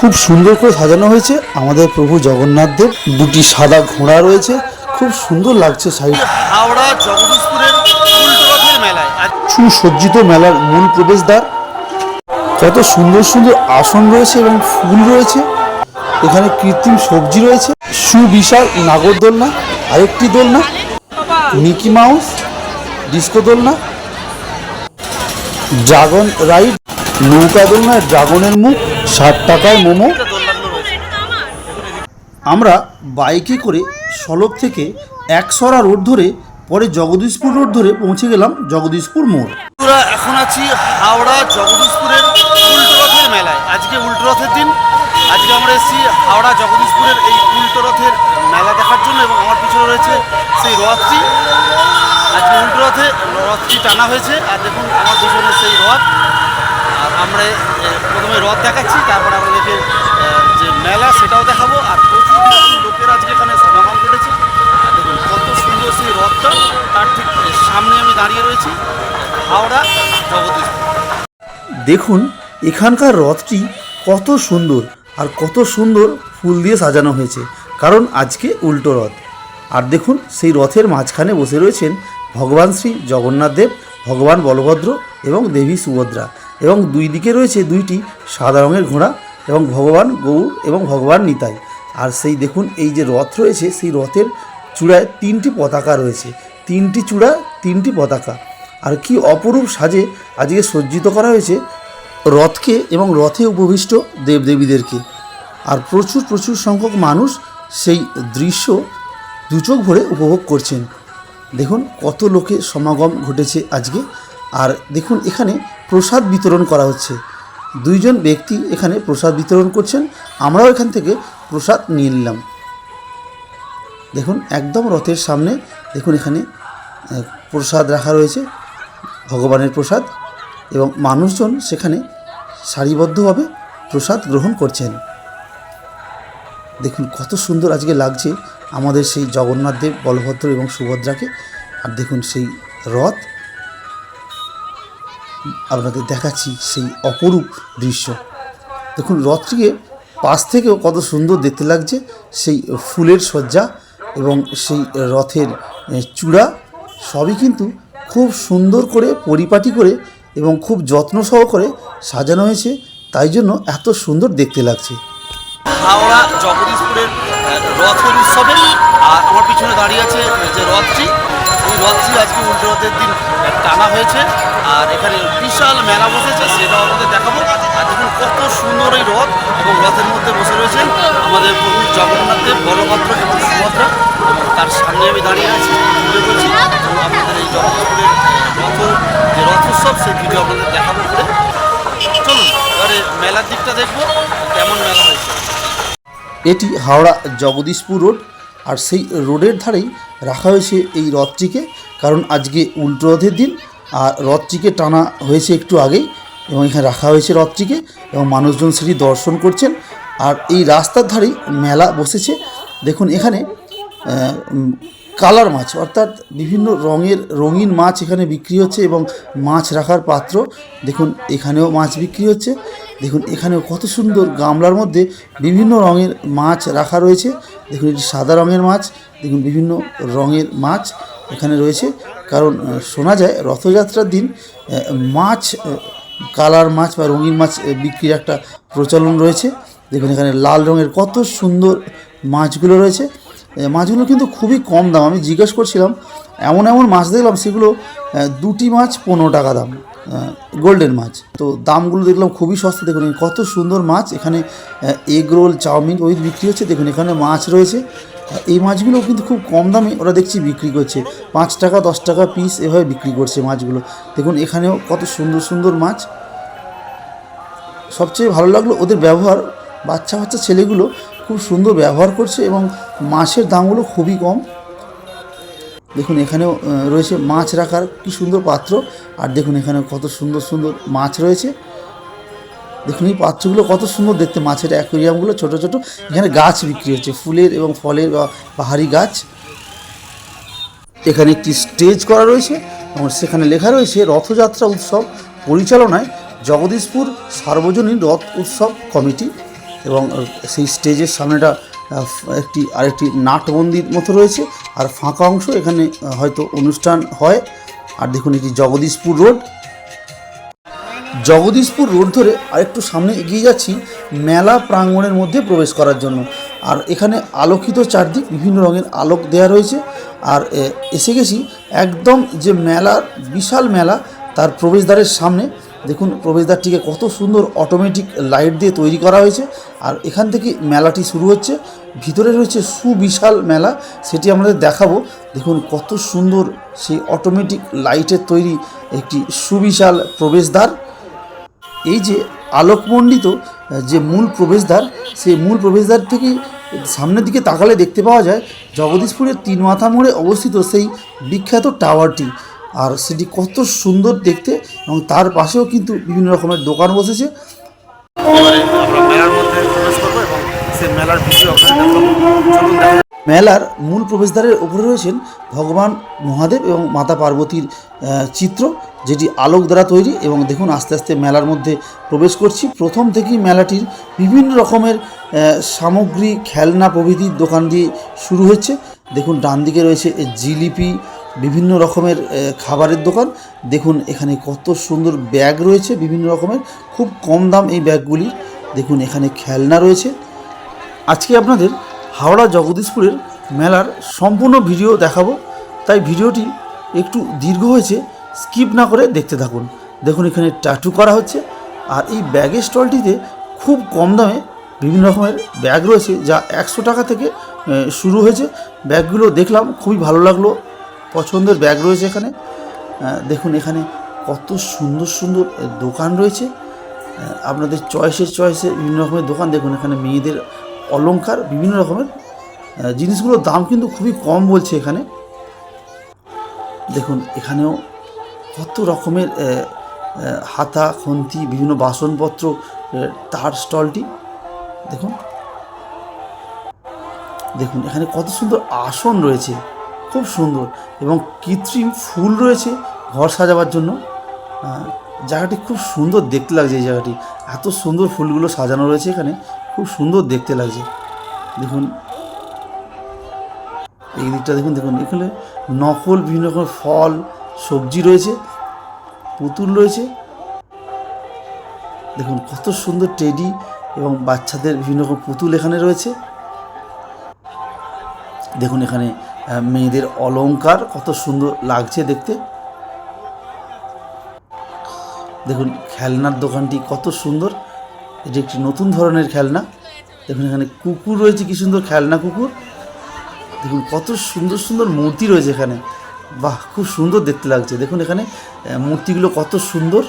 খুব সুন্দর করে সাজানো হয়েছে আমাদের প্রভু জগন্নাথ দেব। দুটি সাদা ঘোড়া রয়েছে, খুব সুন্দর লাগছে। সাইড হাওড়া জগদীশপুরের উল্টো রথের মেলায় সুসজ্জিত মেলার মূল প্রবেশদ্বার। কত সুন্দর সুন্দর আসন রয়েছে এবং ফুল রয়েছে। এখানে কৃত্রিম সবজি রয়েছে, সুবিশাল নাগরদোলনা, আরেকটি দোলনা, মিকি মাউস, ডিস্কো দোলনা, ড্রাগন রাইড, নৌকা দোলনা, ড্রাগনের মুখ, 60 টাকায় মোমো। আমরা বাইকে করে সলক থেকে একসরা রোড ধরে পরে জগদীশপুর রোড ধরে পৌঁছে গেলাম জগদীশপুর মোড়। আমরা এখন আছি হাওড়া জগদীশপুরের উল্টো রথের মেলায়। আজকে উল্টো রথের দিন। আজকে আমরা এসেছি হাওড়া জগদীশপুরের এই উল্টো রথের মেলা দেখার জন্য এবং আমার পিছনে রয়েছে সেই রথটি। আজকে উল্টো রথটি টানা হয়েছে আর দেখুন আমার পিছনে সেই রথ। আর আমরা প্রথমে রথ দেখাচ্ছি, তারপর আমাদেরকে যে মেলা সেটাও দেখাবো। আর প্রচুর লোকের আজকে এখানে সমাগম ঘটেছে। আর দেখুন কত সুন্দর সেই রথটা, তার ঠিক সামনে আমি দাঁড়িয়ে রয়েছি হাওড়া জগদীশপুর। দেখুন এখানকার রথটি কত সুন্দর আর কত সুন্দর ফুল দিয়ে সাজানো হয়েছে, কারণ আজকে উল্টো রথ। আর দেখুন সেই রথের মাঝখানে বসে রয়েছেন ভগবান শ্রী জগন্নাথ দেব, ভগবান বলভদ্র এবং দেবী সুভদ্রা, এবং দুই দিকে রয়েছে দুইটি সাদা রঙের ঘোড়া এবং ভগবান গৌর এবং ভগবান নিতাই। আর সেই দেখুন এই যে রথ রয়েছে, সেই রথের চূড়ায় 3টি পতাকা রয়েছে, 3টি চূড়া 3টি পতাকা। আর কি অপরূপ সাজে আজকে সজ্জিত করা হয়েছে রথকে এবং রথে উপবিষ্ট দেবদেবীদেরকে। আর প্রচুর প্রচুর সংখ্যক মানুষ সেই দৃশ্য দুচোখ ভরে উপভোগ করছেন। দেখুন কত লোকের সমাগম ঘটেছে আজকে। আর দেখুন এখানে প্রসাদ বিতরণ করা হচ্ছে, 2 জন ব্যক্তি এখানে প্রসাদ বিতরণ করছেন। আমরাও এখান থেকে প্রসাদ নিয়ে নিলাম। দেখুন একদম রথের সামনে দেখুন এখানে প্রসাদ রাখা রয়েছে, ভগবানের প্রসাদ, এবং মানুষজন সেখানে সারিবদ্ধভাবে প্রসাদ গ্রহণ করছেন। দেখুন কত সুন্দর আজকে লাগছে আমাদের সেই জগন্নাথ দেব, বলভদ্র এবং সুভদ্রাকে। আর দেখুন সেই রথ আপনাদের দেখাচ্ছি, সেই অপরূপ দৃশ্য। দেখুন রথটিকে পাশ থেকেও কত সুন্দর দেখতে লাগছে, সেই ফুলের সজ্জা এবং সেই রথের চূড়া সবই কিন্তু খুব সুন্দর করে পরিপাটি করে এবং খুব যত্ন সহকারে সাজানো হয়েছে, তাই জন্য এত সুন্দর দেখতে লাগছে। হাওড়া জগদীশপুরের রথের উৎসবে আর আমার পিছনে দাঁড়িয়ে আছে যে রথটি, এই রথটি আজকে উল্টো রথের দিন টানা হয়েছে। আর এখানে বিশাল মেলা বসেছে, সেটাও আমাদের দেখাবো। আর দেখুন কত সুন্দর এই রথ, এবং রথের মধ্যে বসে রয়েছেন আমাদের প্রভু জগন্নাথ দেব, বলভদ্র এবং সুভদ্রা, এবং তার সামনে আমি দাঁড়িয়ে আছি তুলে বলছি। তো আপনাদের এই জগদীশপুরের যে রথ উৎসব সেই ভিডিও আপনাদের দেখাবো। চলুন এবারে মেলার দিকটা দেখবো কেমন মেলা হয়েছে। এটি হাওড়া জগদীশপুর রোড, আর সেই রোডের ধারেই রাখা হয়েছে এই রথটিকে, কারণ আজকে উল্টো রথের দিন। আর রথটিকে টানা হয়েছে একটু আগেই, এবং এখানে রাখা হয়েছে রথটিকে, এবং মানুষজন সেটি দর্শন করছেন। আর এই রাস্তার ধারেই মেলা বসেছে। দেখুন এখানে কালার মাছ, অর্থাৎ বিভিন্ন রঙিন মাছ এখানে বিক্রি হচ্ছে, এবং মাছ রাখার পাত্র। দেখুন এখানেও মাছ বিক্রি হচ্ছে। দেখুন এখানেও কত সুন্দর গামলার মধ্যে বিভিন্ন রঙের মাছ রাখা রয়েছে। দেখুন এটি সাদা রঙের মাছ, দেখুন বিভিন্ন রঙের মাছ এখানে রয়েছে। কারণ শোনা যায় রথযাত্রার দিন মাছ, কালার মাছ বা রঙিন মাছ বিক্রির একটা প্রচলন রয়েছে। দেখুন এখানে লাল রঙের কত সুন্দর মাছগুলো রয়েছে। মাছগুলো কিন্তু খুবই কম দাম। আমি জিজ্ঞেস করছিলাম, এমন এমন মাছ দেখলাম সেগুলো 2টি মাছ 15 টাকা দাম, গোল্ডেন মাছ। তো দামগুলো দেখলাম খুবই সস্তা। দেখুন কত সুন্দর মাছ। এখানে এগ রোল, চাউমিন ওই বিক্রি হচ্ছে। দেখুন এখানে মাছ রয়েছে। এই মাছগুলো কিন্তু খুব কম দামে ওরা দেখছি বিক্রি করছে, 5 টাকা 10 টাকা পিস এভাবে বিক্রি করছে মাছগুলো। দেখুন এখানেও কত সুন্দর সুন্দর মাছ। সবচেয়ে ভালো লাগলো ওদের ব্যবহার, বাচ্চা বাচ্চা ছেলেগুলো খুব সুন্দর ব্যবহার করছে, এবং মাছের দামগুলো খুবই কম। দেখুন এখানেও রয়েছে মাছ রাখার কি সুন্দর পাত্র। আর দেখুন এখানে কত সুন্দর সুন্দর মাছ রয়েছে। দেখুন এই পাত্রগুলো কত সুন্দর দেখতে, মাছের অ্যাকোয়ারিয়ামগুলো ছোট ছোট। এখানে গাছ বিক্রি হচ্ছে, ফুলের এবং ফলের বা পাহাড়ি গাছ। এখানে একটি স্টেজ করা রয়েছে, এবং সেখানে লেখা রয়েছে রথযাত্রা উৎসব পরিচালনায় জগদীশপুর সার্বজনীন রথ উৎসব কমিটি। এবং সেই স্টেজের সামনেটা আরেকটি নাটবন্দির মতো রয়েছে, আর ফাঁকা অংশ, এখানে হয়তো অনুষ্ঠান হয়। আর দেখুন এটি জগদীশপুর রোড। জগদীশপুর রোড ধরে আরেকটু সামনে এগিয়ে যাচ্ছি মেলা প্রাঙ্গণের মধ্যে প্রবেশ করার জন্য। আর এখানে আলোকিত চারদিক, বিভিন্ন রঙের আলোক দেওয়া রয়েছে। আর এসে গেছি একদম যে মেলার, বিশাল মেলা, তার প্রবেশদ্বারের সামনে। দেখুন প্রবেশদ্বারটিকে কত সুন্দর অটোমেটিক লাইট দিয়ে তৈরি করা হয়েছে। আর এখান থেকে মেলাটি শুরু হচ্ছে। ভিতরে রয়েছে সুবিশাল মেলা, সেটি আমাদের দেখাবো। দেখুন কত সুন্দর সেই অটোমেটিক লাইটের তৈরি একটি সুবিশাল প্রবেশদ্বার। এই যে আলোকমণ্ডিত যে মূল প্রবেশদ্বার, সেই মূল প্রবেশদ্বার থেকে সামনের দিকে তাকালে দেখতে পাওয়া যায় জগদীশপুরের 3 মাথা মোড়ে অবস্থিত সেই বিখ্যাত টাওয়ারটি। আর সেটি কত সুন্দর দেখতে, এবং তার পাশেও কিন্তু বিভিন্ন রকমের দোকান বসেছে। এবারে আমরা মেলার মধ্যে প্রবেশ করবো এবং সেই মেলার ভিডিও আপনাদের দেখাবো। চলুন দেখা যাক। মেলার মূল প্রবেশদ্বারের উপরে রয়েছেন ভগবান মহাদেব এবং মাতা পার্বতীর চিত্র, যেটি আলোক দ্বারা তৈরি। এবং দেখুন আস্তে আস্তে মেলার মধ্যে প্রবেশ করছি। প্রথম থেকেই মেলাটির বিভিন্ন রকমের সামগ্রী, খেলনা প্রভৃতির দোকান দিয়ে শুরু হচ্ছে। দেখুন ডান দিকে রয়েছে জিলিপি, বিভিন্ন রকমের খাবারের দোকান। দেখুন এখানে কত সুন্দর ব্যাগ রয়েছে বিভিন্ন রকমের, খুব কম দাম এই ব্যাগগুলির। দেখুন এখানে খেলনা রয়েছে। আজকে আপনাদের হাওড়া জগদীশপুরের মেলার সম্পূর্ণ ভিডিও দেখাবো, তাই ভিডিওটি একটু দীর্ঘ হয়েছে, স্কিপ না করে দেখতে থাকুন। দেখুন এখানে ট্যাটু করা হচ্ছে। আর এই ব্যাগের স্টলটিতে খুব কম দামে বিভিন্ন রকমের ব্যাগ রয়েছে, যা 100 টাকা থেকে শুরু হয়েছে। ব্যাগগুলো দেখলাম, খুবই ভালো লাগলো, পছন্দের ব্যাগ রয়েছে এখানে। দেখুন এখানে কত সুন্দর সুন্দর দোকান রয়েছে, আপনাদের চয়েসে বিভিন্ন রকমের দোকান। দেখুন এখানে মেয়েদের অলংকার, বিভিন্ন রকমের জিনিসগুলোর দাম কিন্তু খুবই কম বলছে এখানে। দেখুন এখানেও কত রকমের হাতা খুন্তি, বিভিন্ন বাসনপত্র, তার স্টলটি দেখুন। দেখুন এখানে কত সুন্দর আসন রয়েছে, খুব সুন্দর, এবং কৃত্রিম ফুল রয়েছে ঘর সাজাবার জন্য। জায়গাটি খুব সুন্দর দেখতে লাগছে। এই জায়গাটি এত সুন্দর ফুলগুলো সাজানো রয়েছে এখানে, খুব সুন্দর দেখতে লাগছে। দেখুন এই দিকটা দেখুন, দেখুন এখানে নকল বিভিন্ন রকমের ফল, সবজি রয়েছে, পুতুল রয়েছে। দেখুন কত সুন্দর টেডি এবং বাচ্চাদের বিভিন্ন রকম পুতুল এখানে রয়েছে। দেখুন এখানে মেয়েদের অলংকার, কত সুন্দর লাগছে দেখতে। দেখুন খেলনার দোকানটি কত সুন্দর, এটি একটি নতুন ধরনের খেলনা। দেখুন এখানে কুকুর রয়েছে, কি সুন্দর খেলনা কুকুর। দেখুন কত সুন্দর সুন্দর মূর্তি রয়েছে এখানে, বাহ খুব সুন্দর দেখতে লাগছে। দেখুন এখানে মূর্তিগুলো কত সুন্দর,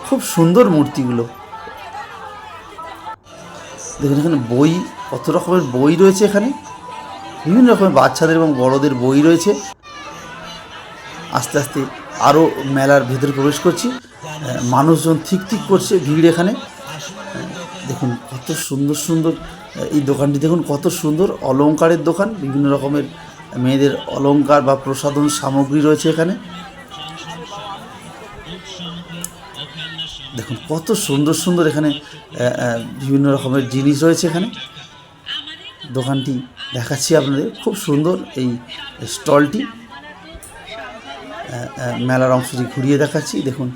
খুব সুন্দর মূর্তিগুলো। দেখুন এখানে বই, কত রকমের বই রয়েছে এখানে, বিভিন্ন রকমের বাচ্চাদের এবং বড়দের বই রয়েছে। আস্তে আস্তে আরও মেলার ভেতরে প্রবেশ করছি। মানুষজন ঠিক করছে, ভিড় এখানে। দেখুন কত সুন্দর সুন্দর এই দোকানটি, দেখুন কত সুন্দর অলংকারের দোকান, বিভিন্ন রকমের মেয়েদের অলংকার বা প্রসাধন সামগ্রী রয়েছে এখানে। দেখুন কত সুন্দর সুন্দর এখানে বিভিন্ন রকমের জিনিস রয়েছে এখানে। দোকানটি দেখাচ্ছি আপনাদের, খুব সুন্দর এই স্টলটি। মেলার অংশটি ঘুরিয়ে দেখাচ্ছি। দেখুন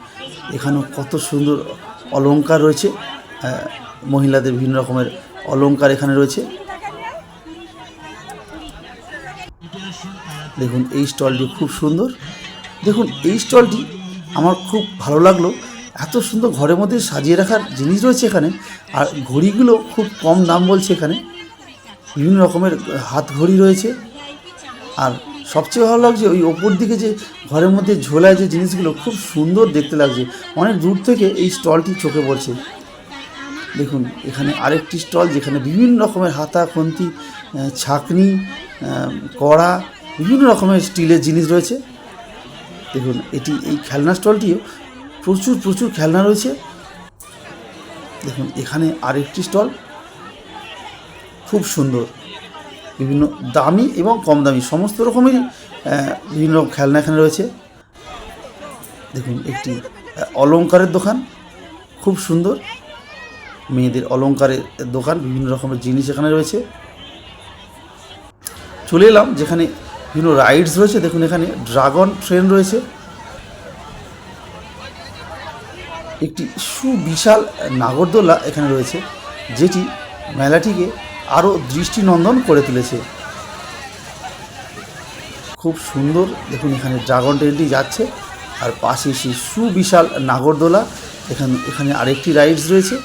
এখানেও কত সুন্দর অলংকার রয়েছে, মহিলাদের বিভিন্ন রকমের অলংকার এখানে রয়েছে। দেখুন এই স্টলটি খুব সুন্দর। দেখুন এই স্টলটি আমার খুব ভালো লাগলো, এত সুন্দর ঘরের মধ্যে সাজিয়ে রাখার জিনিস রয়েছে এখানে। আর ঘড়িগুলো খুব কম দাম বলছে এখানে, বিভিন্ন রকমের হাত ঘড়ি রয়েছে। আর সবচেয়ে ভালো লাগছে ওই ওপর দিকে যে ঘরের মধ্যে ঝোলায় যে জিনিসগুলো, খুব সুন্দর দেখতে লাগছে। অনেক দূর থেকে এই স্টলটি চোখে পড়ছে। দেখুন এখানে আরেকটি স্টল, যেখানে বিভিন্ন রকমের হাতা খুন্তি, ছাঁকনি, কড়া, বিভিন্ন রকমের স্টিলের জিনিস রয়েছে। দেখুন এই খেলনা স্টলটিও প্রচুর খেলনা রয়েছে। দেখুন এখানে আরেকটি স্টল, খুব সুন্দর, বিভিন্ন দামি এবং কম দামি সমস্ত রকমেরই বিভিন্ন খেলনা এখানে রয়েছে। দেখুন একটি অলংকারের দোকান, খুব সুন্দর। মেয়েদের অলংকারের দোকান, বিভিন্ন রকমের জিনিস এখানে রয়েছে। চলে এলাম যেখানে বিভিন্ন রাইডস রয়েছে। দেখুন এখানে ড্রাগন ট্রেন রয়েছে, একটি সুবিশাল নাগরদোলা এখানে রয়েছে, যেটি মেলাটিকে আরও দৃষ্টিনন্দন করে তুলেছে। খুব সুন্দর, দেখুন এখানে ড্রাগন ট্রেনটি যাচ্ছে আর পাশে সেই সুবিশাল নাগরদোলা। এখানে আরেকটি রাইডস রয়েছে,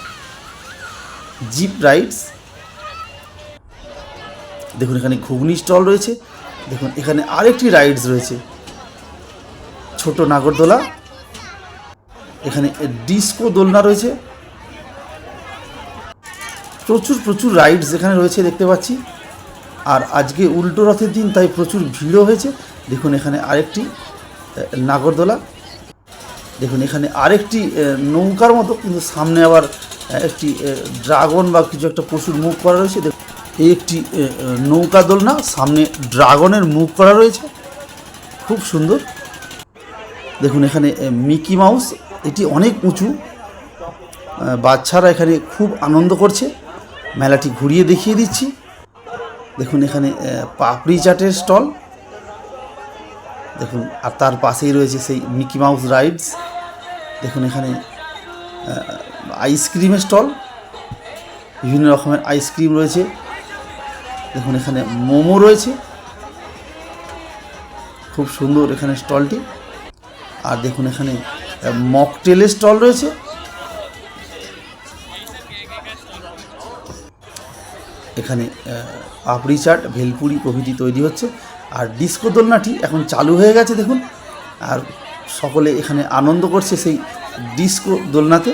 জিপ রাইডস। দেখুন এখানে ঘুগনি স্টল রয়েছে। দেখুন এখানে আরেকটি রাইডস রয়েছে, ছোট নাগরদোলা। এখানে ডিস্কো দোলনা রয়েছে। প্রচুর রাইডস এখানে রয়েছে দেখতে পাচ্ছি। আর আজকে উল্টো রথের দিন, তাই প্রচুর ভিড়ও হয়েছে। দেখুন এখানে আরেকটি নাগরদোলা। দেখুন এখানে আরেকটি নৌকার মতো, কিন্তু সামনে আবার একটি ড্রাগন বা কিছু একটা পশুর মুখ করা রয়েছে। এই একটি নৌকা দোলনা, সামনে ড্রাগনের মুখ করা রয়েছে, খুব সুন্দর। দেখুন এখানে মিকি মাউস, এটি অনেক উঁচু। বাচ্চারা এখানে খুব আনন্দ করছে। মেলাটি ঘুরিয়ে দেখিয়ে দিচ্ছি। দেখুন এখানে পাপড়ি চাটের স্টল। দেখুন আর তার পাশেই রয়েছে সেই মিকি মাউস রাইডস। দেখুন এখানে আইসক্রিমের স্টল, বিভিন্ন রকমের আইসক্রিম রয়েছে। দেখুন এখানে মোমো রয়েছে, খুব সুন্দর এখানে স্টলটি। আর দেখুন এখানে মকটেলের স্টল রয়েছে। এখানে পাপড়ি চাট, ভেলপুরি প্রভৃতি তৈরি হচ্ছে। আর ডিস্কো দোলনাটি এখন চালু হয়ে গেছে দেখুন। আর সকলে এখানে আনন্দ করছে সেই ডিস্কো দোলনাতে,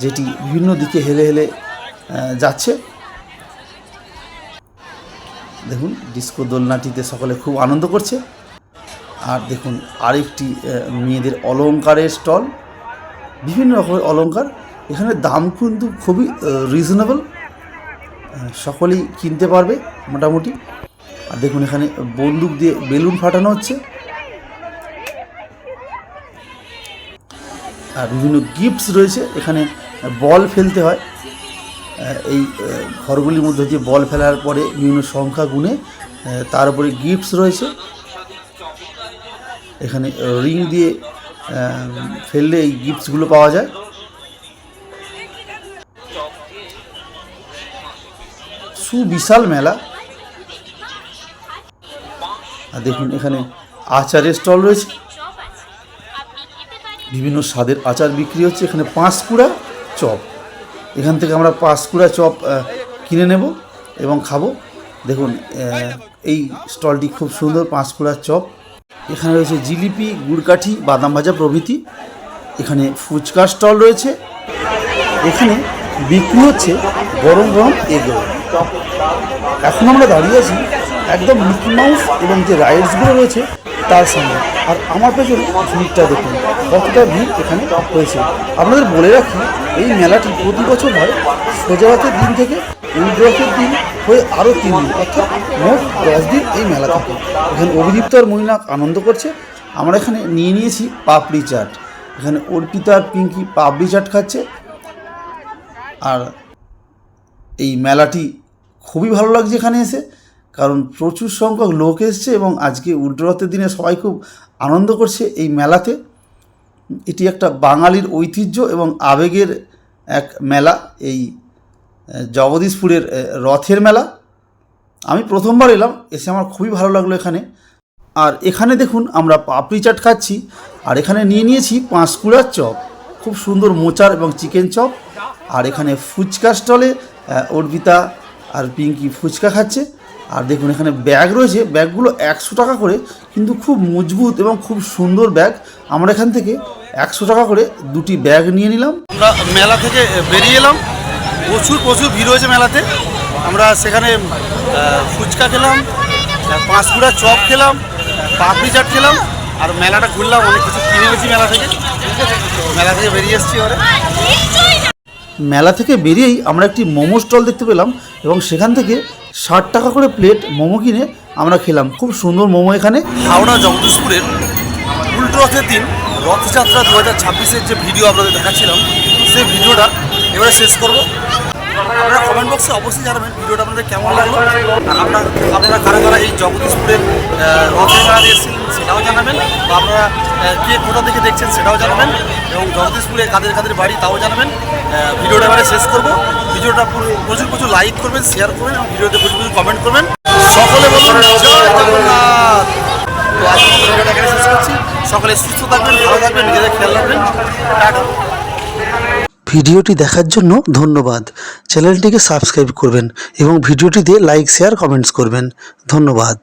যেটি বিভিন্ন দিকে হেলে হেলে যাচ্ছে। দেখুন ডিস্কো দোলনাটিতে সকলে খুব আনন্দ করছে। আর দেখুন আরেকটি মেয়েদের অলংকারের স্টল, বিভিন্ন রকমের অলংকার। এখানে দাম কিন্তু খুবই রিজনেবল, সকলেই কিনতে পারবে মোটামুটি। আর দেখুন এখানে বন্দুক দিয়ে বেলুন ফাটানো হচ্ছে। আর বিভিন্ন গিফটস রয়েছে। এখানে বল ফেলতে হয়, এই ঘরগুলির মধ্যে দিয়ে বল ফেলার পরে বিভিন্ন সংখ্যা গুণে তার উপরে গিফটস রয়েছে। এখানে রিং দিয়ে ফেললে এই গিফটসগুলো পাওয়া যায়। সুবিশাল মেলা। আর দেখুন এখানে আচারের স্টল রয়েছে, বিভিন্ন স্বাদের আচার বিক্রি হচ্ছে। এখানে পাঁশকুড়া চপ, এখান থেকে আমরা পাঁশকুড়া চপ কিনে নেব এবং খাবো। দেখুন এই স্টলটি খুব সুন্দর, পাঁশকুড়ার চপ। এখানে রয়েছে জিলিপি, গুড়কাঠি, বাদাম ভাজা প্রভৃতি। এখানে ফুচকা স্টল রয়েছে। এখানে বিক্রি হচ্ছে গরম গরম এগ রোল। এখন আমরা দাঁড়িয়ে আছি একদম মিকি মাউস এবং যে রাইডসগুলো রয়েছে তার সামনে। আর আমার পেছনে ভিড়টা দেখুন, কতটা ভিড় এখানে হয়েছে। আপনাদের বলে রাখি, এই মেলাটি প্রতি বছর হয় সোজা রথের দিন থেকে উল্টো রথের দিন হয়ে আরও 3 দিন, অর্থাৎ মোট 10 দিন এই মেলা থাকে। এখানে অভিদীপ্ত আর মৈনাক আনন্দ করছে। আমরা এখানে নিয়েছি পাপড়ি চাট। এখানে অর্পিতা আর পিঙ্কি পাপড়ি চাট খাচ্ছে। আর এই মেলাটি খুবই ভালো লাগছে এখানে এসে, কারণ প্রচুর সংখ্যক লোক এসছে এবং আজকে উল্টো রথের দিনে সবাই খুব আনন্দ করছে এই মেলাতে। এটি একটা বাঙালির ঐতিহ্য এবং আবেগের এক মেলা, এই জগদীশপুরের রথের মেলা। আমি প্রথমবার এলাম, এসে আমার খুবই ভালো লাগলো এখানে। আর এখানে দেখুন আমরা পাপড়ি চাট খাচ্ছি, আর এখানে নিয়েছি পাঁশকুড়ার চপ, খুব সুন্দর মোচার এবং চিকেন চপ। আর এখানে ফুচকা স্টলে অর্পিতা আর পিঙ্কি ফুচকা খাচ্ছে। আর দেখুন এখানে ব্যাগ রয়েছে, ব্যাগগুলো 100 টাকা করে, কিন্তু খুব মজবুত এবং খুব সুন্দর ব্যাগ। আমরা এখান থেকে 100 টাকা করে 2টি ব্যাগ নিয়ে নিলাম। আমরা মেলা থেকে বেরিয়ে এলাম, প্রচুর ভিড় হয়েছে মেলাতে। আমরা সেখানে ফুচকা খেলাম, পাঁশকুড়া চপ খেলাম, পাপড়ি চাট খেলাম, আর মেলাটা ঘুরলাম, অনেক কিছু কিনে গেছি মেলা থেকে বেরিয়ে এসেছি। মেলা থেকে বেরিয়েই আমরা একটি মোমো স্টল দেখতে পেলাম এবং সেখান থেকে 60 টাকা করে প্লেট মোমো কিনে আমরা খেলাম। খুব সুন্দর মোমো এখানে। হাওড়া জগদীশপুরের উল্টো রথের দিন রথযাত্রা 2026-এর যে ভিডিও আপনাদের দেখাচ্ছিলাম, সেই ভিডিওটা এবারে শেষ করব। আপনারা কমেন্ট বক্সে অবশ্যই জানাবেন ভিডিওটা আপনাদের কেমন লাগলো। আর আপনারা কারা কারা এই জগদীশপুরের রথের মেলা এসেছিলেন সেটাও জানাবেন, বা আপনারা কে কোথা থেকে দেখছেন সেটাও জানাবেন, এবং জগদীশপুরে কাদের কাদের বাড়ি তাও জানাবেন। ভিডিওটা এবারে শেষ করবো। ভিডিওটা প্রচুর লাইক করবেন, শেয়ার করবেন এবং ভিডিওতে প্রচুর কমেন্ট করবেন। সকলে বলুন জয় জগন্নাথ। তো আজকে ভিডিওটা এখানে শেষ করছি। সকলে সুস্থ থাকবেন, ভালো থাকবেন, নিজেদের খেয়াল রাখবেন। টাটা। ভিডিওটি দেখার জন্য ধন্যবাদ। চ্যানেলটিকে সাবস্ক্রাইব করবেন এবং ভিডিওটিতে লাইক শেয়ার কমেন্টস করবেন। ধন্যবাদ।